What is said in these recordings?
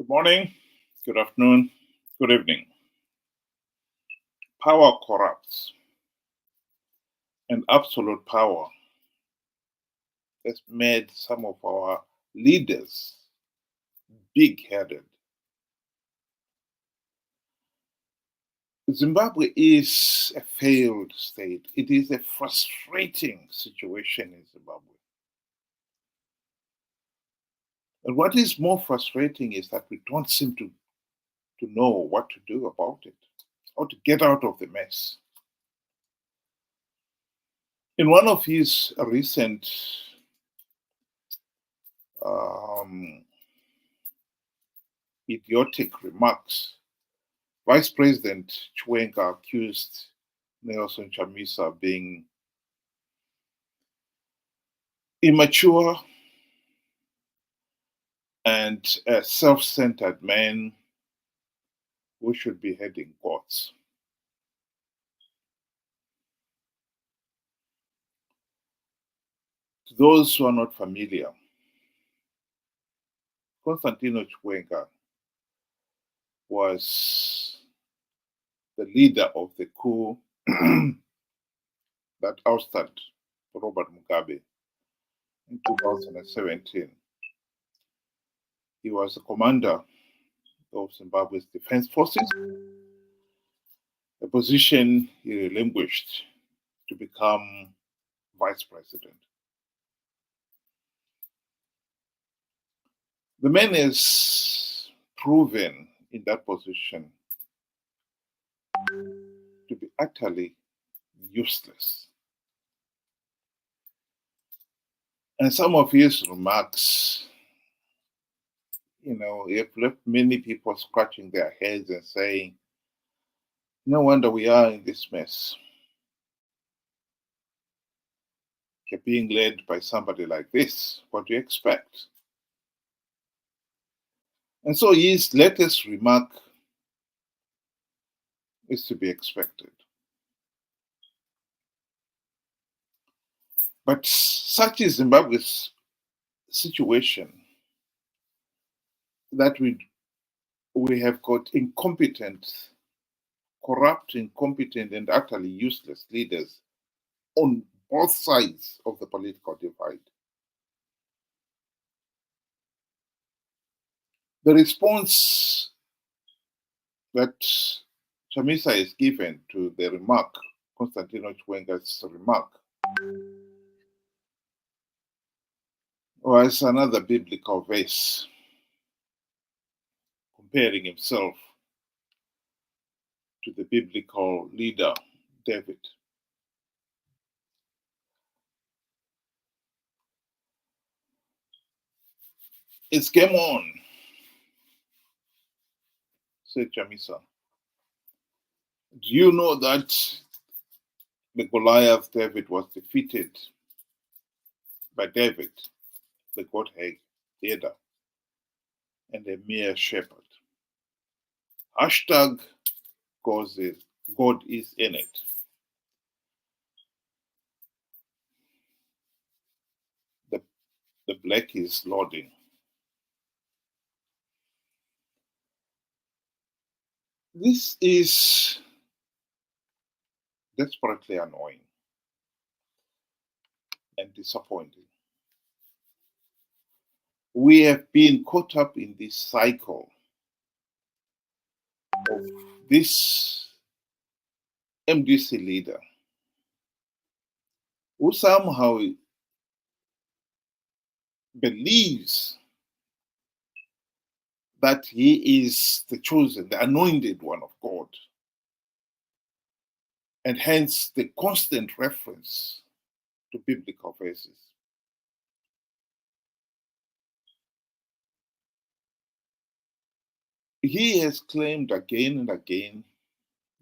Good morning, good afternoon, good evening. Power corrupts, and absolute power has made some of our leaders big headed. Zimbabwe is a failed state. It is a frustrating situation in Zimbabwe. And what is more frustrating is that we don't seem to know what to do about it, how to get out of the mess. In one of his recent idiotic remarks, Vice President Chiwenga accused Nelson Chamisa of being immature and a self-centered man who should be heading courts. To those who are not familiar, Constantino Chiwenga was the leader of the coup that ousted Robert Mugabe in 2017. He was the commander of Zimbabwe's defense forces, a position he relinquished to become vice president. The man is proven in that position to be utterly useless. And some of his remarks, have left many people scratching their heads and saying, no wonder we are in this mess. You're being led by somebody like this. What do you expect? And so his latest remark is to be expected. But such is Zimbabwe's situation that we have got incompetent, corrupt, incompetent, and utterly useless leaders on both sides of the political divide. The response that Chamisa is given to the remark, Constantino Chiwenga's remark, was another biblical verse comparing himself to the biblical leader David. It's game on, said Chamisa. Do you know that the Goliath David was defeated by David, the God-hater, and a mere shepherd? Hashtag God is in it. The black is loading. This is desperately annoying and disappointing. We have been caught up in this cycle of this MDC leader who somehow believes that he is the chosen, the anointed one of God, and hence the constant reference to biblical verses. He has claimed again and again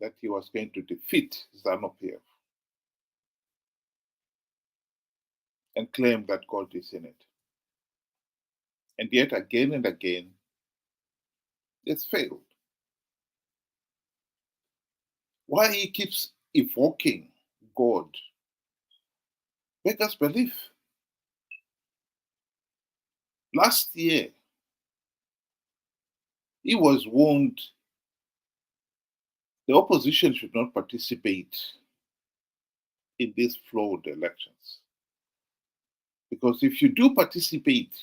that he was going to defeat Zanu PF and claim that God is in it. And yet again and again, it's failed. Why he keeps evoking God? Beggars belief. Last year, He was warned the opposition should not participate in these flawed elections. Because if you do participate,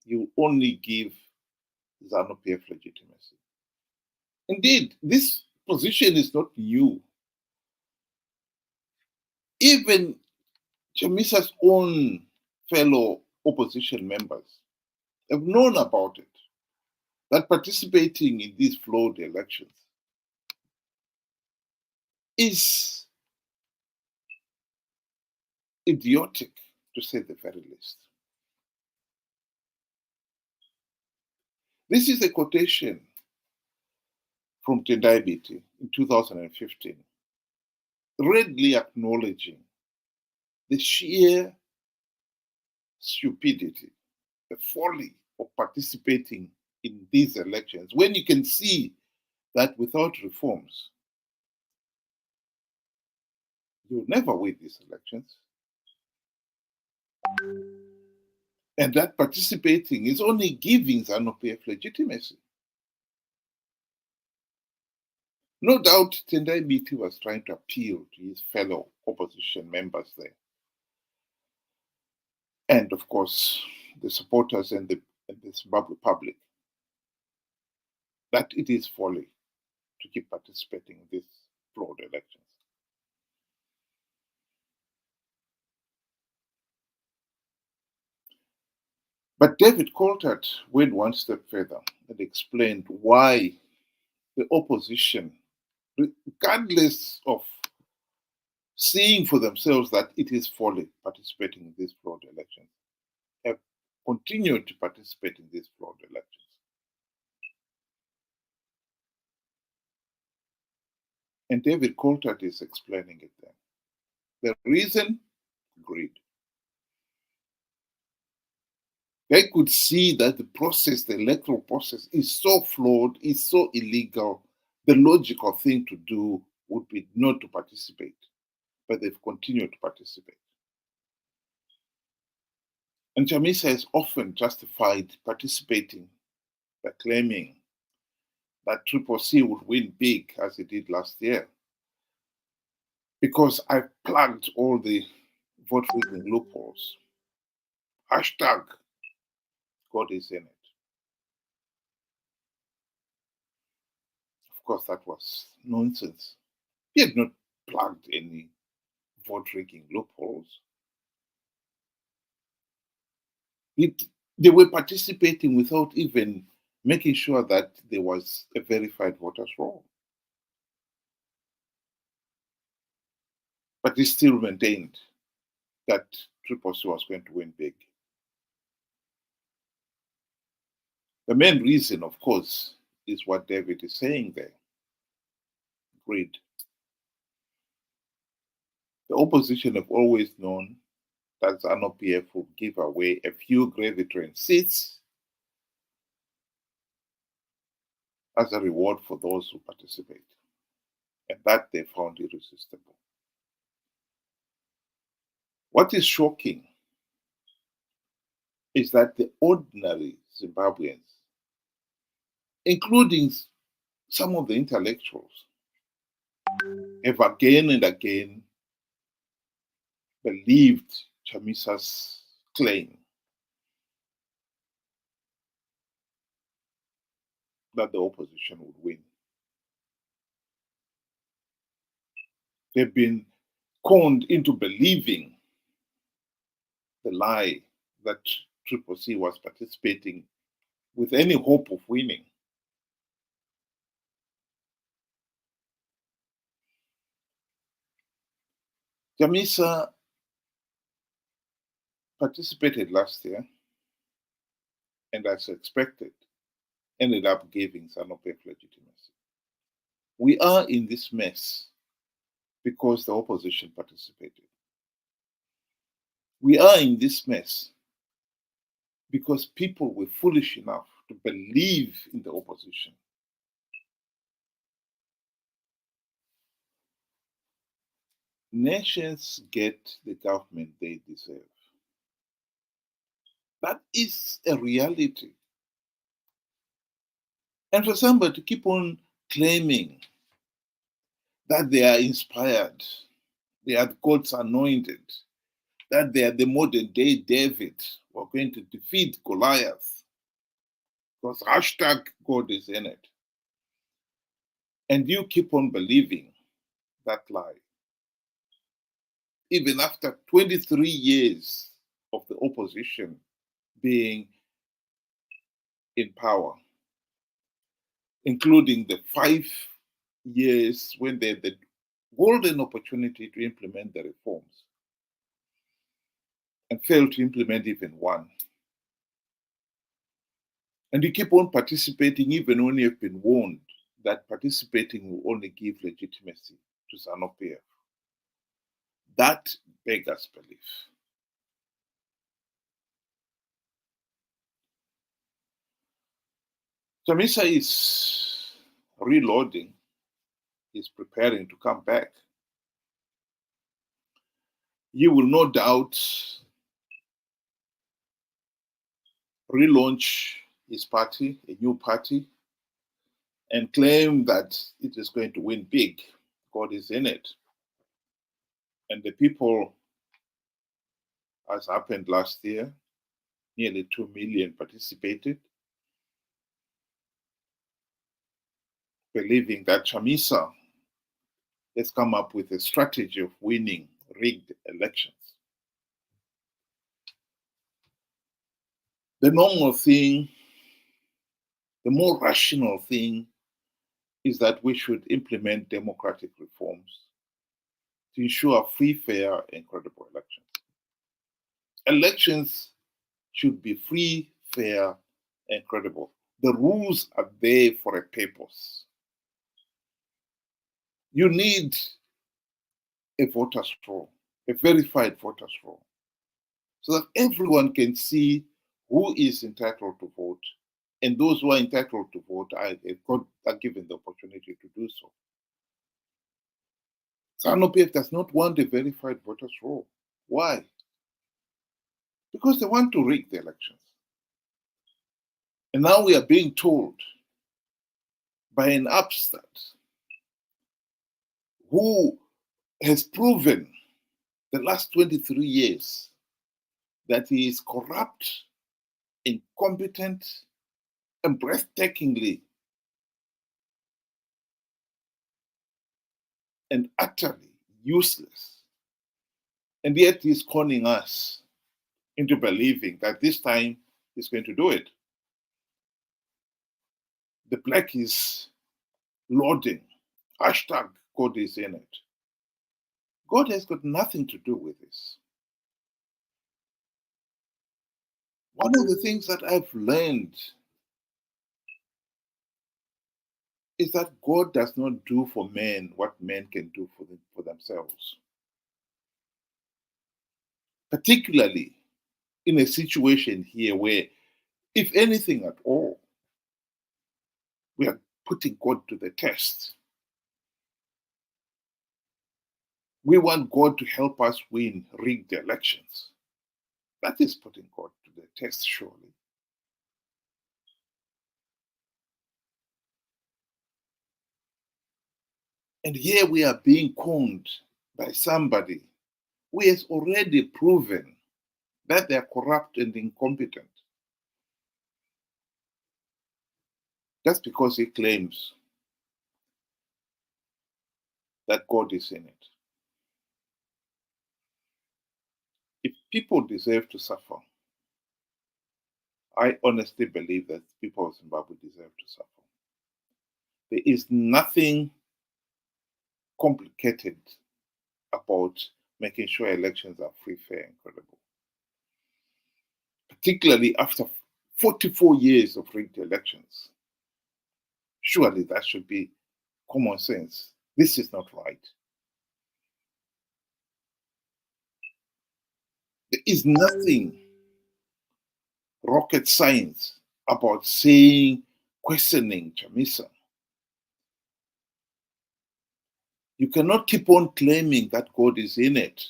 you only give Zanu PF legitimacy. Indeed, this position is not new. Even Chamisa's own fellow opposition members have known about it, that participating in these flawed elections is idiotic, to say the very least. This is a quotation from Tendai Biti in 2015, readily acknowledging the sheer stupidity, the folly of participating in these elections when you can see that without reforms, you'll never win these elections. And that participating is only giving Zanu PF legitimacy. No doubt Tendai Biti was trying to appeal to his fellow opposition members there. And of course, the supporters and the Zimbabwe public, that it is folly to keep participating in these flawed elections. But David Coulthard went one step further and explained why the opposition, regardless of seeing for themselves that it is folly participating in these flawed elections, have continued to participate in these flawed elections. And David Coulthard is explaining it there. The reason, greed. They could see that the process, the electoral process, is so flawed, is so illegal. The logical thing to do would be not to participate, but they've continued to participate. And Chamisa has often justified participating by claiming that Triple C would win big as it did last year, because I plugged all the vote rigging loopholes. Hashtag God is in it. Of course, that was nonsense. He had not plugged any vote rigging loopholes. They were participating without even making sure that there was a verified voters roll. But he still maintained that Triple C was going to win big. The main reason, of course, is what David is saying there. Greed. The opposition have always known that Zanu PF will give away a few gravy train seats as a reward for those who participate. And that they found irresistible. What is shocking is that the ordinary Zimbabweans, including some of the intellectuals, have again and again believed Chamisa's claim that the opposition would win. They've been conned into believing the lie that Triple C was participating with any hope of winning. Chamisa participated last year, and as expected, ended up giving Zanu PF legitimacy. We are in this mess because the opposition participated. We are in this mess because people were foolish enough to believe in the opposition. Nations get the government they deserve. That is a reality. And for somebody to keep on claiming that they are inspired, they are God's anointed, that they are the modern day David who are going to defeat Goliath, because hashtag God is in it. And you keep on believing that lie. Even after 23 years of the opposition being in power, including the 5 years when they had the golden opportunity to implement the reforms and failed to implement even one. And you keep on participating even when you've been warned that participating will only give legitimacy to Zanu PF. That beggars belief. Chamisa is reloading, is preparing to come back. He will no doubt relaunch his party, a new party, and claim that it is going to win big. God is in it. And the people, as happened last year, nearly 2 million participated, believing that Chamisa has come up with a strategy of winning rigged elections. The normal thing, the more rational thing, is that we should implement democratic reforms to ensure free, fair, and credible elections. Elections should be free, fair, and credible. The rules are there for a purpose. You need a voter's roll, a verified voter's roll, so that everyone can see who is entitled to vote, and those who are entitled to vote are given the opportunity to do so. Zanu PF does not want a verified voter's roll. Why? Because they want to rig the elections. And now we are being told by an upstart who has proven the last 23 years that he is corrupt, incompetent, and breathtakingly and utterly useless. And yet he's conning us into believing that this time he's going to do it. The black is lauding. Hashtag God is in it. God has got nothing to do with this. One of the things that I've learned is that God does not do for men what men can do for themselves. Particularly in a situation here where, if anything at all, we are putting God to the test. We want God to help us win rigged elections. That is putting God to the test, surely. And here we are being conned by somebody who has already proven that they are corrupt and incompetent. That's because he claims that God is in it. If people deserve to suffer, I honestly believe that people of Zimbabwe deserve to suffer. There is nothing complicated about making sure elections are free, fair, and credible. Particularly after 44 years of rigged elections. Surely that should be common sense. This is not right. There is nothing rocket science about questioning Chamisa. You cannot keep on claiming that God is in it,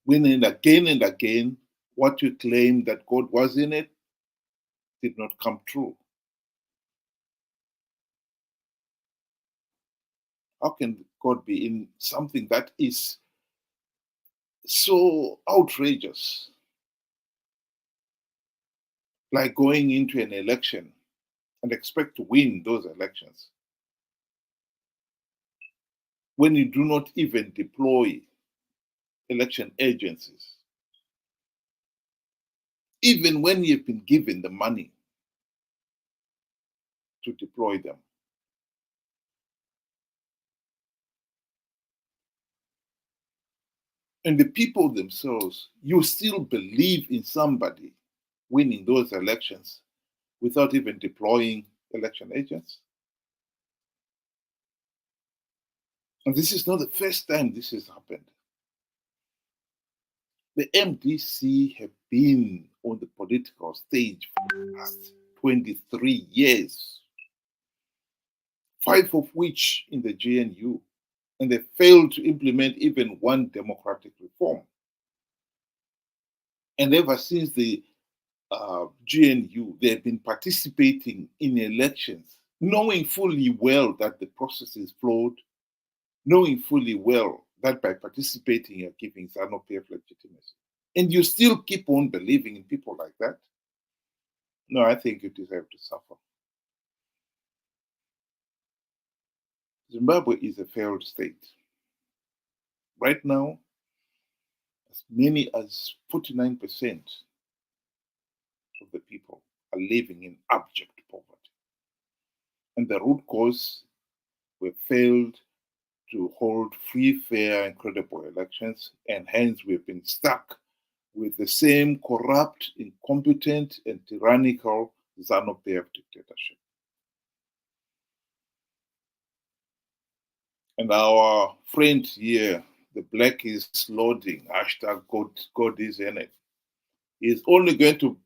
when again and again, what you claim that God was in it did not come true. How can God be in something that is so outrageous? Like going into an election and expect to win those elections when you do not even deploy election agencies, even when you've been given the money to deploy them. And the people themselves, you still believe in somebody winning those elections without even deploying election agents? And this is not the first time this has happened. The MDC have been on the political stage for the past 23 years, 5 of which in the GNU, and they failed to implement even one democratic reform. And ever since the GNU, they have been participating in elections, knowing fully well that the process is flawed, knowing fully well that by participating you're giving Zanu PF legitimacy. And you still keep on believing in people like that? No, I think you deserve to suffer. Zimbabwe is a failed state. Right now, as many as 49% of the people are living in abject poverty. And the root cause, we failed to hold free, fair, and credible elections, and hence we've been stuck with the same corrupt, incompetent, and tyrannical Zanu PF dictatorship. And our friend here, the black is loading, hashtag God is in it, is only going to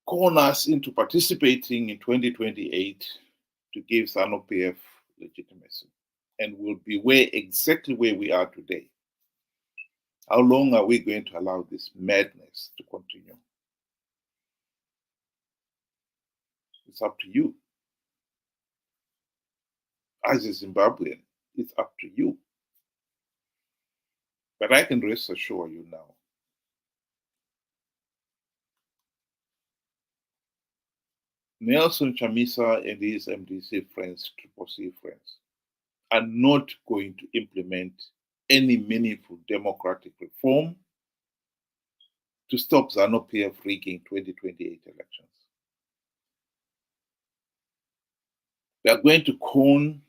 con us into participating in 2028 to give Zanu PF legitimacy. And we'll be exactly where we are today. How long are we going to allow this madness to continue? It's up to you. As a Zimbabwean, it's up to you. But I can rest assure you now, Nelson Chamisa and his MDC friends, Triple C friends, are not going to implement any meaningful democratic reform to stop Zanu PF rigging 2028 elections. They are going to con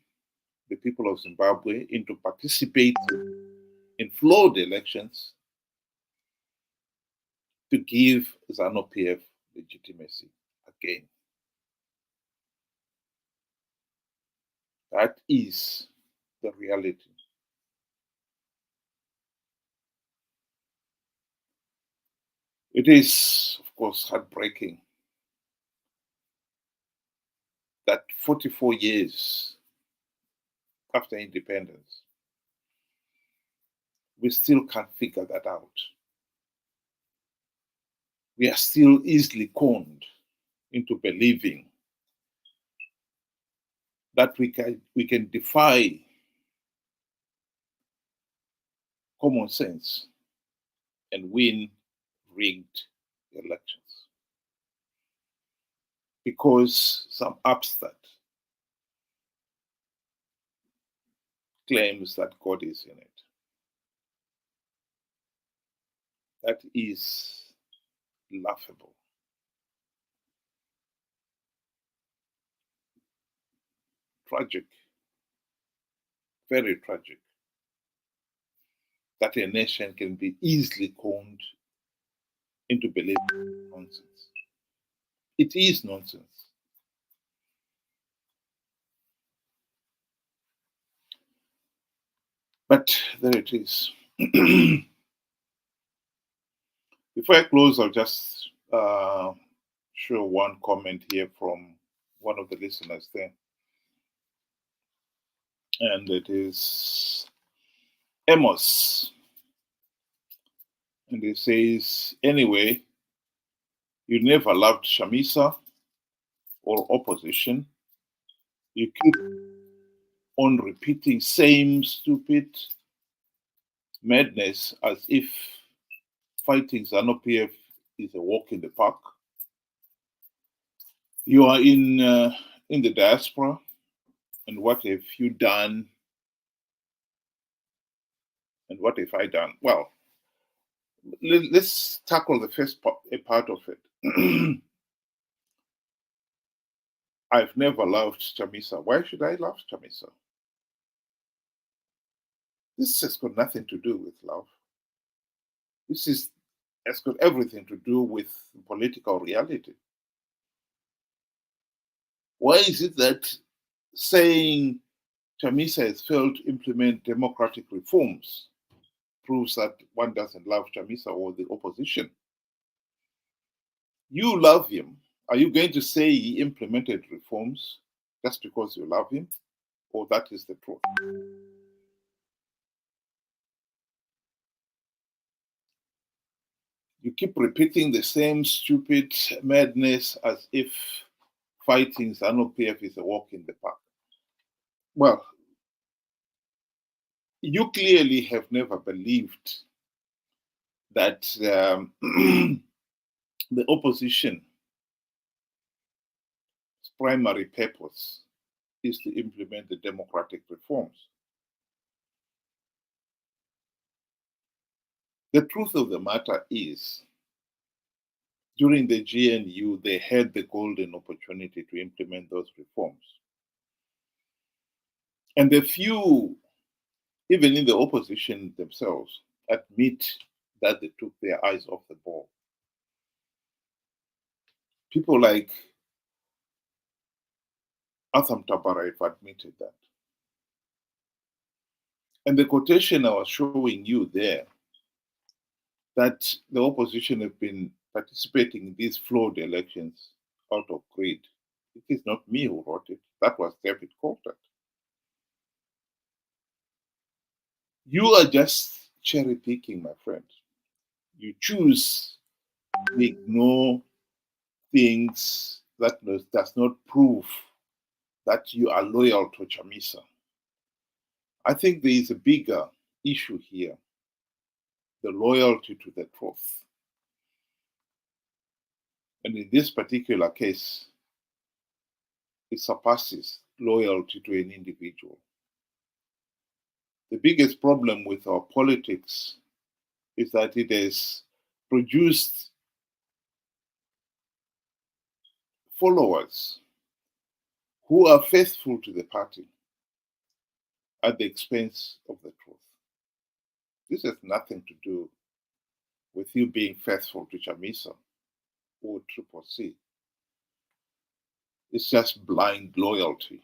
the people of Zimbabwe into participating in flawed elections to give Zanu PF legitimacy again. That is the reality. It is, of course, heartbreaking that 44 years after independence, we still can't figure that out. We are still easily conned into believing that we can defy common sense and win rigged elections because some upstart claims that God is in it. That is laughable. Tragic. Very tragic. That a nation can be easily conned into believing nonsense. It is nonsense. But there it is. Before I close, I'll just show one comment here from one of the listeners there. And it is Amos. And he says, anyway, you never loved Chamisa or opposition. You keep on repeating same stupid madness as if fighting Zanu PF is a walk in the park. You are in the diaspora, and what have you done? And what have I done? Well, let's tackle the first part of it. I've never loved Chamisa. Why should I love Chamisa? This has got nothing to do with love. Has got everything to do with political reality. Why is it that saying Chamisa has failed to implement democratic reforms proves that one doesn't love Chamisa or the opposition? You love him. Are you going to say he implemented reforms just because you love him? Or that is the truth? You keep repeating the same stupid madness as if fighting Zanu PF is a walk in the park. Well, you clearly have never believed that the opposition's primary purpose is to implement the democratic reforms. The truth of the matter is, during the GNU, they had the golden opportunity to implement those reforms. And the few, even in the opposition themselves, admit that they took their eyes off the ball. People like Atham Tabara have admitted that. And the quotation I was showing you there, that the opposition have been participating in these flawed elections out of greed. It is not me who wrote it. That was David Coulter. You are just cherry picking, my friend. You choose to ignore things that does not prove that you are loyal to Chamisa. I think there is a bigger issue here, the loyalty to the truth. And in this particular case, it surpasses loyalty to an individual. The biggest problem with our politics is that it has produced followers who are faithful to the party at the expense of the truth. This has nothing to do with you being faithful to Chamisa or Triple C. It's just blind loyalty,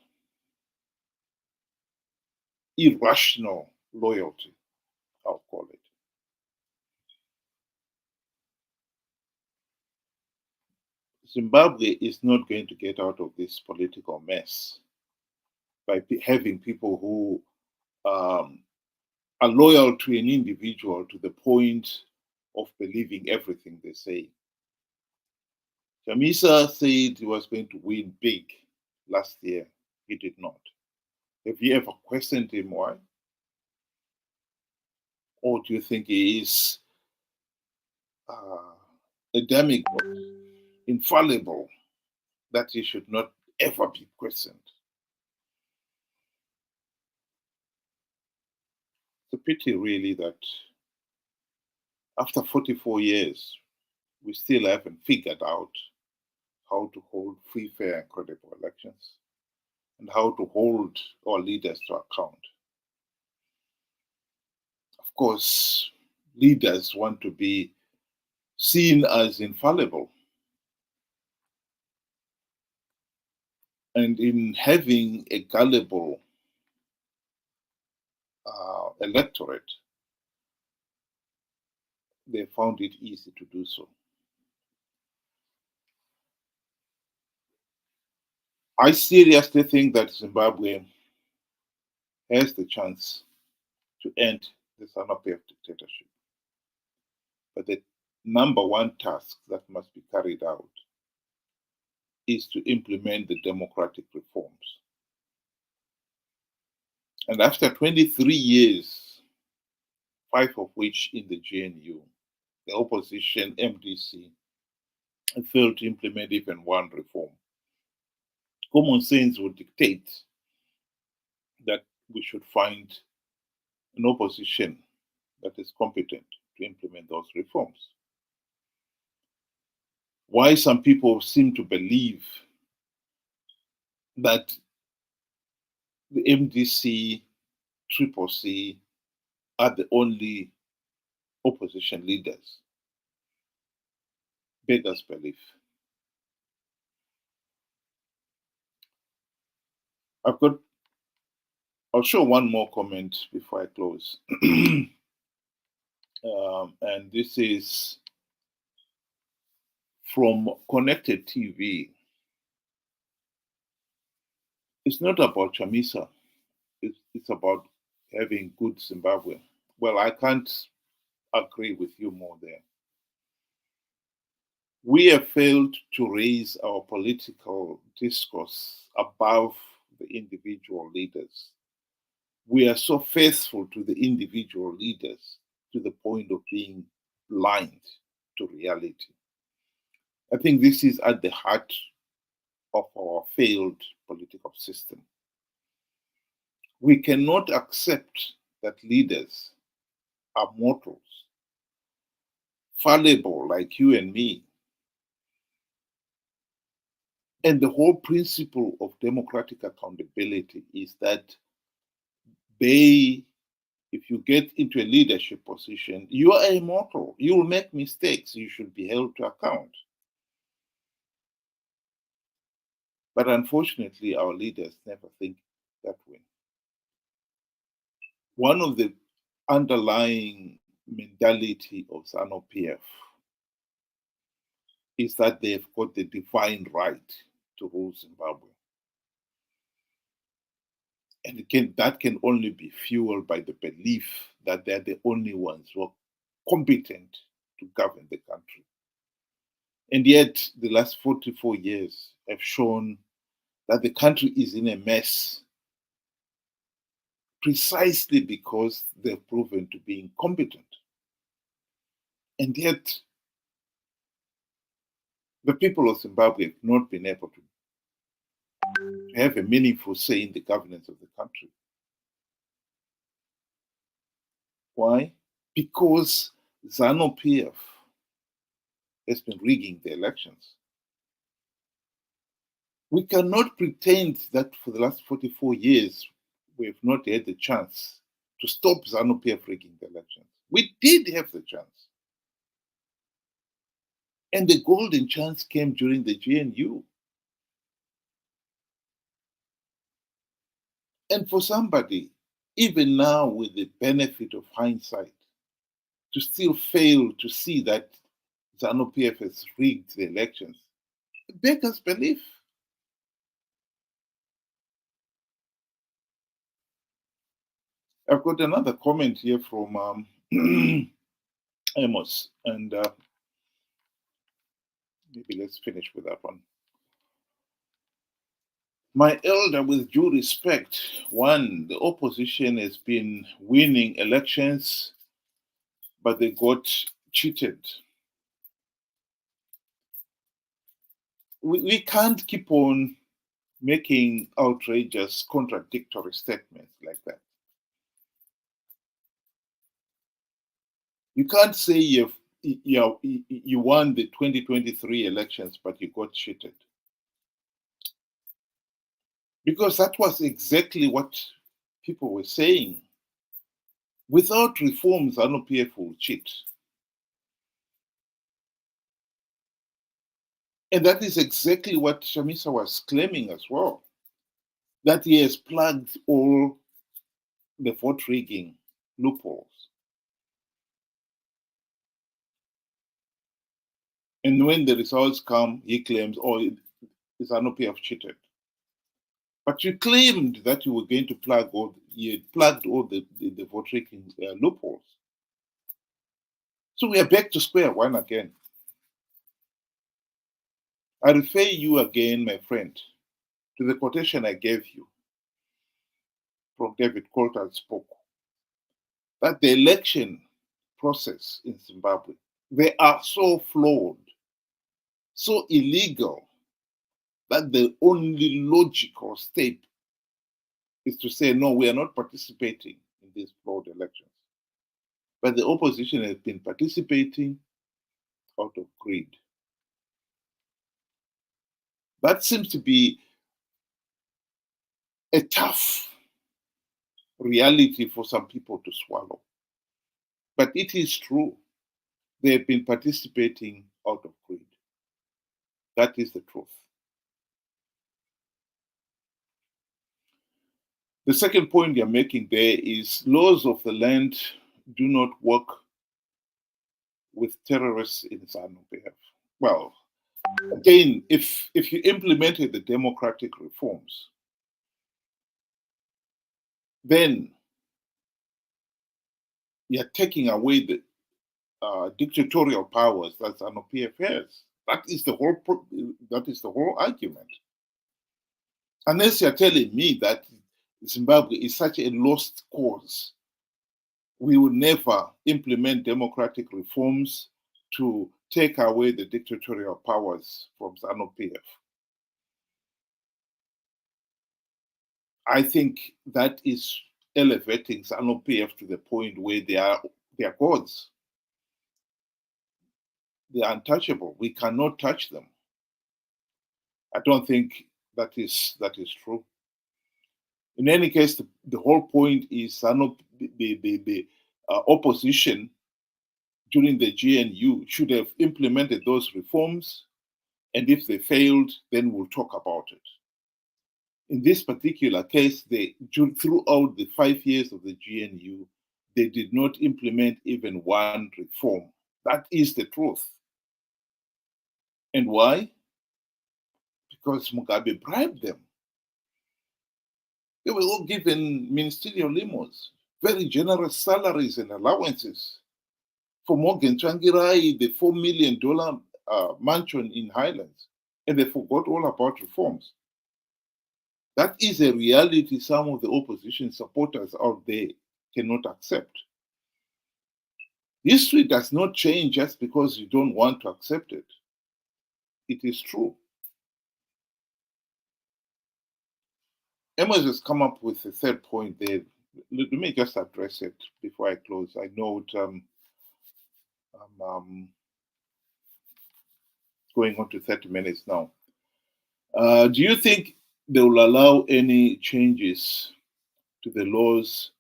irrational loyalty, I'll call it. Zimbabwe is not going to get out of this political mess by having people who are loyal to an individual to the point of believing everything they say. Chamisa said he was going to win big last year. He did not. Have you ever questioned him why? Or do you think he is a demigod, infallible, that he should not ever be questioned? It's a pity, really, that after 44 years, we still haven't figured out how to hold free, fair, and credible elections and how to hold our leaders to account. Of course, leaders want to be seen as infallible. And in having a gullible electorate, they found it easy to do so. I seriously think that Zimbabwe has the chance to end the Zanu PF dictatorship. But the number one task that must be carried out is to implement the democratic reforms. And after 23 years, 5 of which in the GNU, the opposition MDC failed to implement even one reform. Common sense would dictate that we should find an opposition that is competent to implement those reforms. Why some people seem to believe that the MDC, Triple C are the only opposition leaders. Beggars belief. I'll show one more comment before I close. And this is from Connected TV. It's not about Chamisa. It's about having good Zimbabwe. Well, I can't agree with you more there. We have failed to raise our political discourse above the individual leaders. We are so faithful to the individual leaders to the point of being blind to reality. I think this is at the heart of our failed political system. We cannot accept that leaders are mortals, fallible like you and me. And the whole principle of democratic accountability is that if you get into a leadership position, you are immortal. You will make mistakes. You should be held to account. But unfortunately, our leaders never think that way. One of the underlying mentality of Zanu PF is that they've got the divine right to rule Zimbabwe. And that can only be fueled by the belief that they're the only ones who are competent to govern the country. And yet, the last 44 years have shown that the country is in a mess precisely because they've proven to be incompetent. And yet, the people of Zimbabwe have not been able to have a meaningful say in the governance of the country. Why? Because Zanu PF has been rigging the elections. We cannot pretend that for the last 44 years we have not had the chance to stop Zanu PF rigging the elections. We did have the chance. And the golden chance came during the GNU. And for somebody, even now with the benefit of hindsight, to still fail to see that Zanu PF has rigged the elections, beggars belief. I've got another comment here from Amos, and maybe let's finish with that one. My elder, with due respect, one, the opposition has been winning elections, but they got cheated. We can't keep on making outrageous, contradictory statements like that. You can't say you won the 2023 elections, but you got cheated. Because that was exactly what people were saying. Without reforms, Zanu PF will cheat. And that is exactly what Chamisa was claiming as well, that he has plugged all the vote rigging loopholes. And when the results come, he claims, oh, Zanu PF cheated. But you claimed that you were going to you plugged all the vote rigging loopholes. So we are back to square one again. I refer you again, my friend, to the quotation I gave you. from David Coulter spoke, that the election process in Zimbabwe, they are so flawed, so illegal, that the only logical step is to say, no, we are not participating in these flawed elections. But the opposition has been participating out of greed. That seems to be a tough reality for some people to swallow. But it is true. They have been participating out of greed. That is the truth. The second point you're making there is laws of the land do not work with terrorists in Zanu PF. Well, again, if you implemented the democratic reforms, then you're taking away the dictatorial powers that Zanu PF has. That is the whole argument. Unless you're telling me that Zimbabwe is such a lost cause, we will never implement democratic reforms to take away the dictatorial powers from Zanu PF. I think that is elevating Zanu PF to the point where they are gods. They are untouchable. We cannot touch them. I don't think that is true. In any case, the whole point is the opposition during the GNU should have implemented those reforms, and if they failed, then we'll talk about it. In this particular case, throughout the 5 years of the GNU, they did not implement even one reform. That is the truth. And why? Because Mugabe bribed them. They were all given ministerial limos, very generous salaries and allowances. For Morgan Tsvangirai, the $4 million mansion in Highlands, and they forgot all about reforms. That is a reality some of the opposition supporters out there cannot accept. History does not change just because you don't want to accept it. It is true. Amos has come up with a third point there. Let me just address it before I close. I know I'm going on to 30 minutes now. Do you think they will allow any changes to the laws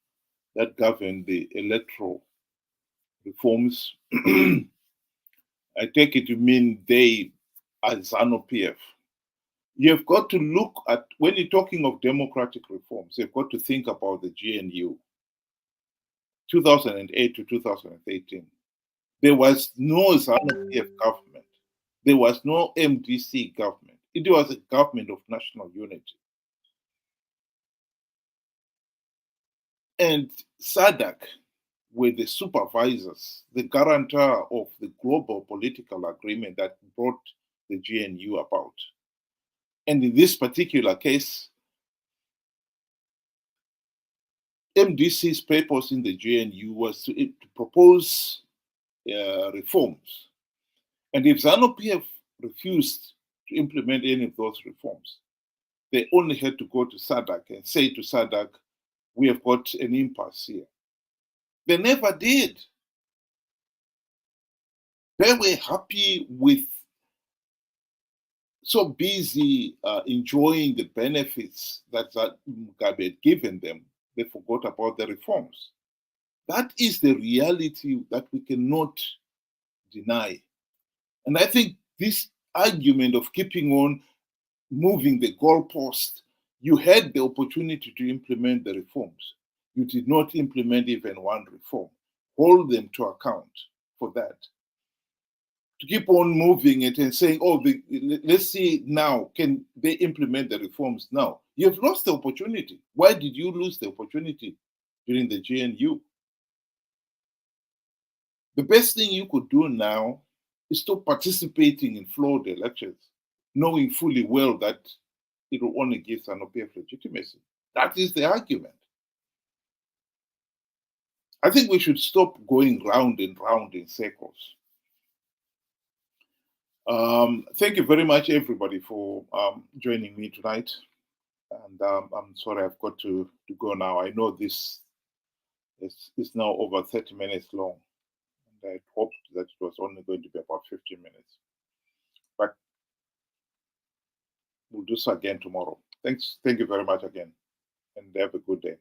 that govern the electoral reforms? I take it to mean they as Zanu PF. You've got to look at, when you're talking of democratic reforms, you've got to think about the GNU, 2008 to 2018. There was no Zanu PF government. There was no MDC government. It was a government of national unity. And SADC were the supervisors, the guarantor of the global political agreement that brought the GNU about. And in this particular case, MDC's purpose in the GNU was to propose reforms. And if Zanu PF refused to implement any of those reforms, they only had to go to SADC and say to SADC, we have got an impasse here. They never did. They were happy with, so busy enjoying the benefits that Mugabe had given them, they forgot about the reforms. That is the reality that we cannot deny. And I think this argument of keeping on moving the goalpost, you had the opportunity to implement the reforms. You did not implement even one reform. Hold them to account for that. To keep on moving it and saying, oh, let's see now, can they implement the reforms now? You've lost the opportunity. Why did you lose the opportunity during the GNU? The best thing you could do now is stop participating in flawed elections, knowing fully well that it will only give Zanu PF legitimacy. That is the argument. I think we should stop going round and round in circles. Thank you very much, everybody, for joining me tonight. And I'm sorry I've got to go now. I know this is now over 30 minutes long. And I hoped that it was only going to be about 15 minutes. But we'll do so again tomorrow. Thank you very much again. And have a good day.